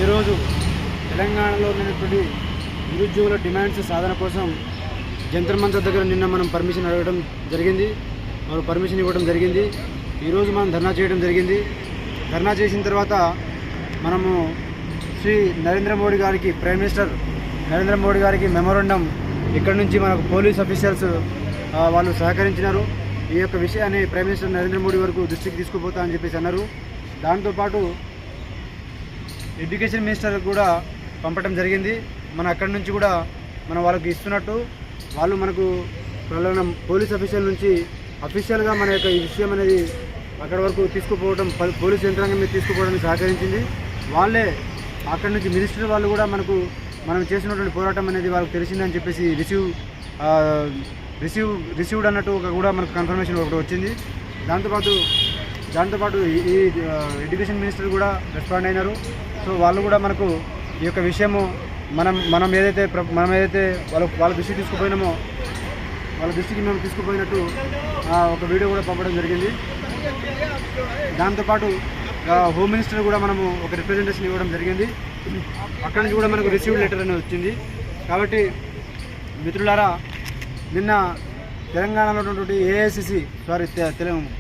ఈరోజు తెలంగాణలో ఉన్నటువంటి నిరుద్యోగుల డిమాండ్స్ సాధన కోసం జంతర్ మంతర్ దగ్గర నిన్న మనం పర్మిషన్ అడగడం జరిగింది. వాళ్ళు పర్మిషన్ ఇవ్వడం జరిగింది. ఈరోజు మనం ధర్నా చేయడం జరిగింది. ధర్నా చేసిన తర్వాత మనము శ్రీ నరేంద్ర మోడీ గారికి, ప్రైమ్ మినిస్టర్ నరేంద్ర మోడీ గారికి మెమోరాండం ఇక్కడ నుంచి మనకు పోలీస్ ఆఫీసర్స్ వాళ్ళు సహకరించినారు. ఈ యొక్క విషయాన్ని ప్రైమ్ మినిస్టర్ నరేంద్ర మోడీ వరకు దృష్టికి తీసుకుపోతా అని చెప్పేసి అన్నారు. దాంతోపాటు ఎడ్యుకేషన్ మినిస్టర్ కూడా పంపడం జరిగింది. మన అక్కడి నుంచి కూడా మనం వాళ్ళకి ఇస్తున్నట్టు వాళ్ళు మనకు పోలీస్ ఆఫీసర్ నుంచి అఫీషియల్గా మన యొక్క ఈ విషయం అనేది అక్కడ వరకు తీసుకుపోవడం, పోలీస్ యంత్రాంగం మీద తీసుకుపోవడానికి సహకరించింది. వాళ్ళే అక్కడి నుంచి మినిస్టర్ వాళ్ళు కూడా మనం చేసినటువంటి పోరాటం అనేది వాళ్ళకి తెలిసిందని చెప్పేసి రిసీవ్డ్ అన్నట్టు కూడా మనకు కన్ఫర్మేషన్ ఒకటి వచ్చింది. దాంతోపాటు ఈ ఎడ్యుకేషన్ మినిస్టర్ కూడా రెస్పాండ్ అయినారు. సో వాళ్ళు కూడా మనకు ఈ యొక్క విషయము మనం ఏదైతే వాళ్ళ దృష్టికి తీసుకుపోయినామో వాళ్ళ దృష్టికి మేము తీసుకుపోయినట్టు ఒక వీడియో కూడా పంపడం జరిగింది. దాంతోపాటు హోమ్ మినిస్టర్ కూడా మనము ఒక రిప్రజెంటేషన్ ఇవ్వడం జరిగింది. అక్కడి నుంచి కూడా మనకు రిసీవ్డ్ లెటర్ అనేది వచ్చింది. కాబట్టి మిత్రులారా, నిన్న తెలంగాణలో ఉన్నటువంటి AICC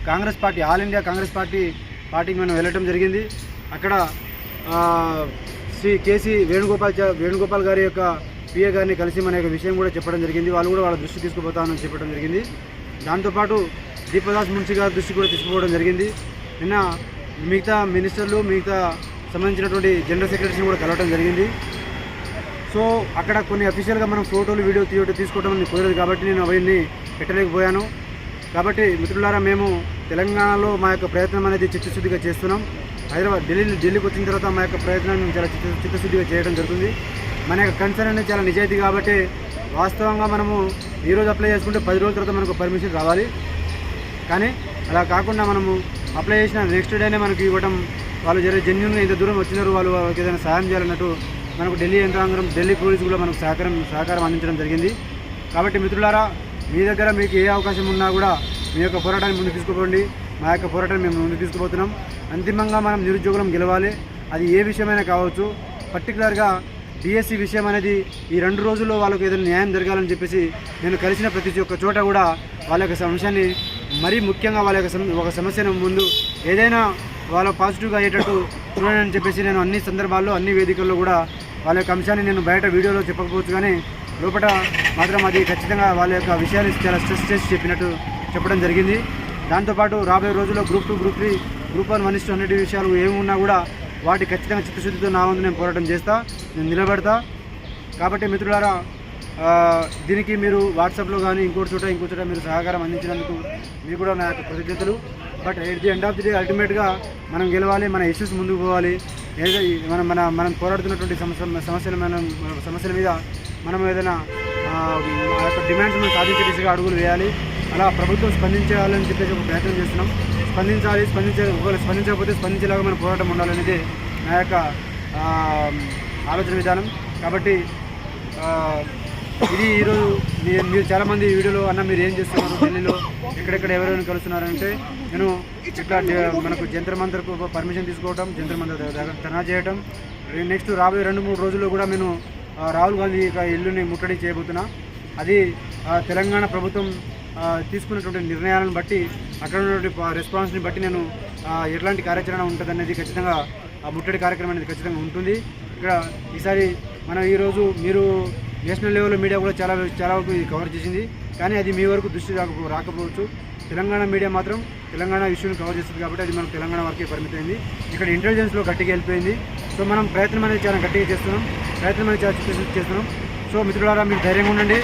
Congress party, all India Congress పార్టీకి మనం వెళ్ళటం జరిగింది. అక్కడ శ్రీ కేసీ వేణుగోపాల్ గారి యొక్క పిఏ గారిని కలిసి మన యొక్క విషయం కూడా చెప్పడం జరిగింది. వాళ్ళు కూడా వాళ్ళ దృష్టి తీసుకుపోతామని చెప్పడం జరిగింది. దాంతోపాటు దీపదాస్ మున్షి గారి దృష్టి కూడా తీసుకుపోవడం జరిగింది. నిన్న మిగతా మినిస్టర్లు, సంబంధించినటువంటి జనరల్ సెక్రటరీని కూడా కలవడం జరిగింది. సో అక్కడ కొన్ని అఫీషియల్గా మనం ఫోటోలు, వీడియో తీసుకోవడం కుదరదు కాబట్టి నేను అవన్నీ పెట్టలేకపోయాను. కాబట్టి మిత్రులారా, మేము తెలంగాణలో మా యొక్క ప్రయత్నం అనేది చిత్తశుద్ధిగా చేస్తున్నాం. ఢిల్లీకి వచ్చిన తర్వాత మా యొక్క ప్రయత్నాన్ని చాలా చిత్తశుద్ధిగా చేయడం జరుగుతుంది. మన యొక్క కన్సర్న్ అనేది చాలా నిజాయితీ కాబట్టి వాస్తవంగా మనము ఈరోజు అప్లై చేసుకుంటే 10 రోజుల తర్వాత మనకు పర్మిషన్ రావాలి. కానీ అలా కాకుండా మనము అప్లై చేసిన నెక్స్ట్ డేనే మనకి ఇవ్వడం, వాళ్ళు జెన్యూన్గా ఇంత దూరం వచ్చినారు, వాళ్ళకి ఏదైనా సహాయం చేయాలన్నట్టు మనకు ఢిల్లీ యంత్రాంగం, ఢిల్లీ పోలీసు కూడా మనకు సహకారం అందించడం జరిగింది. కాబట్టి మిత్రులారా, మీ దగ్గర మీకు ఏ అవకాశం ఉన్నా కూడా మీ యొక్క పోరాటాన్ని ముందుకు తీసుకుపోండి. మా యొక్క పోరాటాన్ని మేము ముందుకు తీసుకుపోతున్నాం. అంతిమంగా మనం నిరుద్యోగులం గెలవాలి. అది ఏ విషయమైనా కావచ్చు. పర్టికులర్గా డిఎస్సి విషయం అనేది ఈ 2 రోజుల్లో వాళ్ళకు ఏదైనా న్యాయం జరగాలని చెప్పేసి నేను కలిసిన ప్రతి ఒక్క చోట కూడా వాళ్ళ యొక్క అంశాన్ని, మరీ ముఖ్యంగా వాళ్ళ యొక్క ఒక సమస్యను ముందు ఏదైనా వాళ్ళ పాజిటివ్గా అయ్యేటట్టు చూడండి అని చెప్పేసి నేను అన్ని సందర్భాల్లో, అన్ని వేదికల్లో కూడా వాళ్ళ యొక్క అంశాన్ని నేను బయట వీడియోలో చెప్పకపోవచ్చు, కానీ లోపల మాత్రం అది ఖచ్చితంగా వాళ్ళ యొక్క విషయాన్ని చాలా స్ట్రెస్ చేసి చెప్పడం జరిగింది. దాంతోపాటు రాబోయే రోజుల్లో గ్రూప్ 2, గ్రూప్ 3, గ్రూప్ 1, 1:2 అన్నిటి విషయాలు ఏమి ఉన్నా కూడా వాటి ఖచ్చితంగా చిత్తశుద్ధితో నా వంతు నేను పోరాటం చేస్తా, నేను నిలబెడతా. కాబట్టి మిత్రులారా, దీనికి మీరు వాట్సాప్లో కానీ ఇంకో చోట మీరు సహకారం అందించినందుకు మీకు కూడా నా యొక్క కృతజ్ఞతలు. But at the end of the day అల్టిమేట్గా మనం గెలవాలి, మన ఇష్యూస్ ముందుకు పోవాలి. మనం పోరాడుతున్నటువంటి సమస్యల మీద మనం ఏదైనా ఆ యొక్క డిమాండ్స్ మనం సాధించే దిశగా అడుగులు వేయాలి. అలా ప్రభుత్వం స్పందించాలని చెప్పేసి ఒక ప్రయత్నం చేస్తున్నాం. స్పందించకపోతే స్పందించేలాగా మన పోరాటం ఉండాలనేది నా యొక్క ఆలోచన విధానం. కాబట్టి ఇది ఈరోజు మీరు చాలామంది వీడియోలో అన్న మీరు ఏం చేస్తున్నారు, ఢిల్లీలో ఎక్కడెక్కడ ఎవరెవరిని కలుస్తున్నారంటే, నేను ఇట్లా మనకు జంతర్ మంతర్కు పర్మిషన్ తీసుకోవటం, జంతర్ మంతర్ దగ్గర ధర్నా చేయటం, నెక్స్ట్ రాబోయే 2-3 రోజుల్లో కూడా నేను రాహుల్ గాంధీ ఇల్లుని ముట్టడి చేయబోతున్నా. అది తెలంగాణ ప్రభుత్వం తీసుకున్నటువంటి నిర్ణయాలను బట్టి, అక్కడ ఉన్నటువంటి రెస్పాన్స్ని బట్టి నేను ఎట్లాంటి కార్యాచరణ ఉంటుంది అనేది ఖచ్చితంగా ఆ ముట్టడి కార్యక్రమం అనేది ఖచ్చితంగా ఉంటుంది. ఇక్కడ ఈసారి మనం ఈరోజు మీరు నేషనల్ లెవెల్లో మీడియా కూడా చాలా వరకు కవర్ చేసింది, కానీ అది మీ వరకు దృష్టి రాకపోవచ్చు. తెలంగాణ మీడియా మాత్రం తెలంగాణ ఇష్యూని కవర్ చేస్తుంది కాబట్టి అది మనం తెలంగాణ వరకే పరిమితమైంది. ఇక్కడ ఇంటెలిజెన్స్లో గట్టిగా వెళ్ళిపోయింది. సో మనం ప్రయత్నం అనేది చాలా గట్టిగా చేస్తున్నాం, చాలా చేస్తున్నాం. సో మిత్రులారా, మీరు ధైర్యంగా ఉండండి.